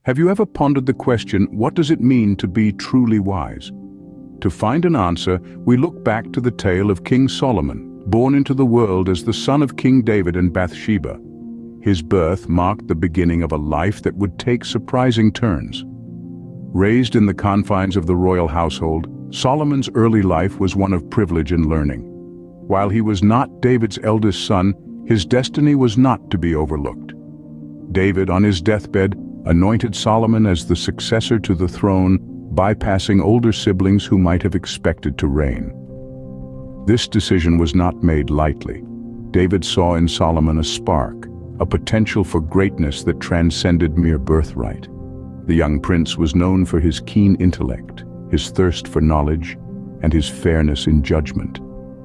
Have you ever pondered the question, what does it mean to be truly wise? To find an answer, we look back to the tale of King Solomon, born into the world as the son of King David and Bathsheba. His birth marked the beginning of a life that would take surprising turns. Raised in the confines of the royal household, Solomon's early life was one of privilege and learning. While he was not David's eldest son, his destiny was not to be overlooked. David, on his deathbed, anointed Solomon as the successor to the throne, bypassing older siblings who might have expected to reign. This decision was not made lightly. David saw in Solomon a spark, a potential for greatness that transcended mere birthright. The young prince was known for his keen intellect, his thirst for knowledge, and his fairness in judgment.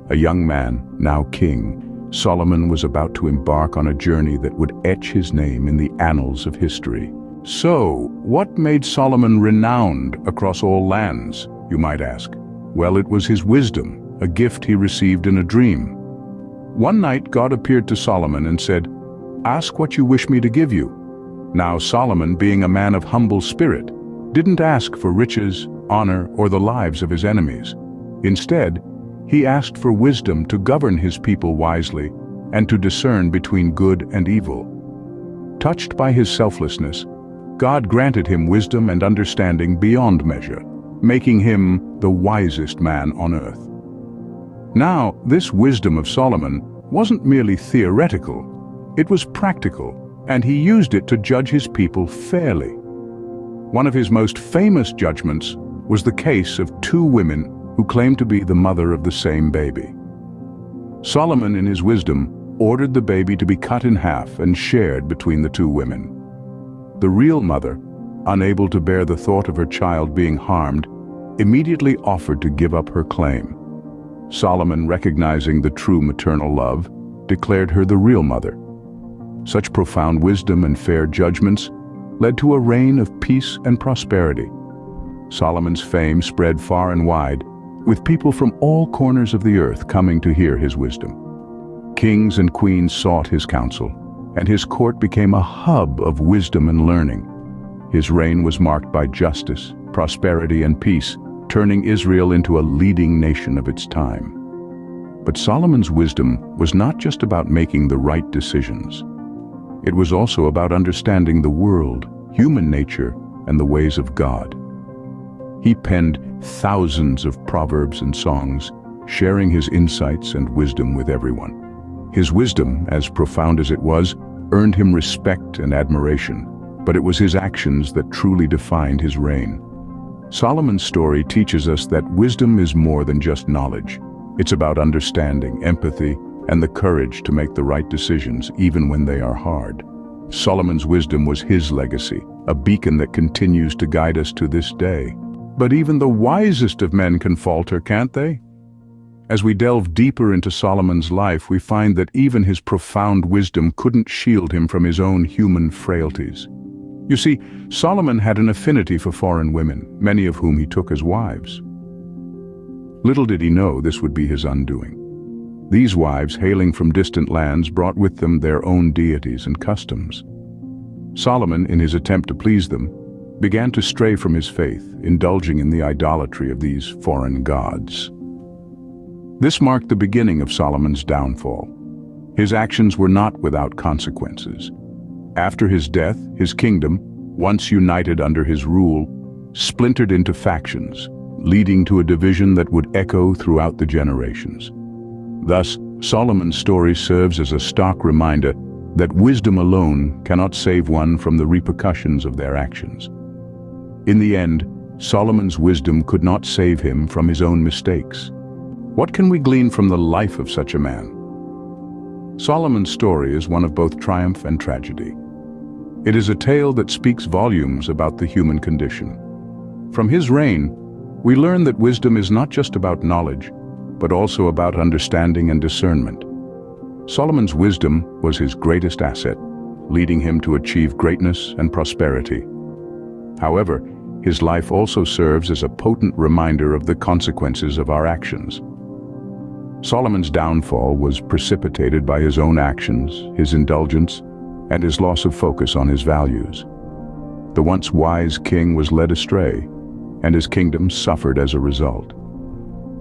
A young man, now king, Solomon was about to embark on a journey that would etch his name in the annals of history. So, what made Solomon renowned across all lands, you might ask? Well, it was his wisdom, a gift he received in a dream. One night, God appeared to Solomon and said, "Ask what you wish me to give you." Now Solomon, being a man of humble spirit, didn't ask for riches, honor, or the lives of his enemies. Instead, he asked for wisdom to govern his people wisely and to discern between good and evil. Touched by his selflessness, God granted him wisdom and understanding beyond measure, making him the wisest man on earth. Now, this wisdom of Solomon wasn't merely theoretical, it was practical, and he used it to judge his people fairly. One of his most famous judgments was the case of two women who claimed to be the mother of the same baby. Solomon, in his wisdom, ordered the baby to be cut in half and shared between the two women. The real mother, unable to bear the thought of her child being harmed, immediately offered to give up her claim. Solomon, recognizing the true maternal love, declared her the real mother. Such profound wisdom and fair judgments led to a reign of peace and prosperity. Solomon's fame spread far and wide, with people from all corners of the earth coming to hear his wisdom. Kings and queens sought his counsel, and his court became a hub of wisdom and learning. His reign was marked by justice, prosperity, and peace, turning Israel into a leading nation of its time. But Solomon's wisdom was not just about making the right decisions. It was also about understanding the world, human nature, and the ways of God. He penned thousands of proverbs and songs, sharing his insights and wisdom with everyone. His wisdom, as profound as it was, earned him respect and admiration, but it was his actions that truly defined his reign. Solomon's story teaches us that wisdom is more than just knowledge. It's about understanding, empathy, and the courage to make the right decisions even when they are hard. Solomon's wisdom was his legacy, a beacon that continues to guide us to this day. But even the wisest of men can falter, can't they? As we delve deeper into Solomon's life, we find that even his profound wisdom couldn't shield him from his own human frailties. You see, Solomon had an affinity for foreign women, many of whom he took as wives. Little did he know this would be his undoing. These wives, hailing from distant lands, brought with them their own deities and customs. Solomon, in his attempt to please them, began to stray from his faith, indulging in the idolatry of these foreign gods. This marked the beginning of Solomon's downfall. His actions were not without consequences. After his death, his kingdom, once united under his rule, splintered into factions, leading to a division that would echo throughout the generations. Thus, Solomon's story serves as a stark reminder that wisdom alone cannot save one from the repercussions of their actions. In the end, Solomon's wisdom could not save him from his own mistakes. What can we glean from the life of such a man? Solomon's story is one of both triumph and tragedy. It is a tale that speaks volumes about the human condition. From his reign, we learn that wisdom is not just about knowledge, but also about understanding and discernment. Solomon's wisdom was his greatest asset, leading him to achieve greatness and prosperity. However, his life also serves as a potent reminder of the consequences of our actions. Solomon's downfall was precipitated by his own actions, his indulgence, and his loss of focus on his values. The once wise king was led astray, and his kingdom suffered as a result.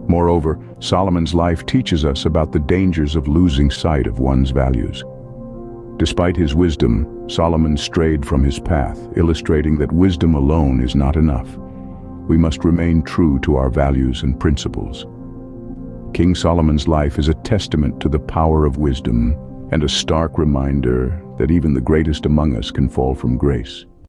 Moreover, Solomon's life teaches us about the dangers of losing sight of one's values. Despite his wisdom, Solomon strayed from his path, illustrating that wisdom alone is not enough. We must remain true to our values and principles. King Solomon's life is a testament to the power of wisdom and a stark reminder that even the greatest among us can fall from grace.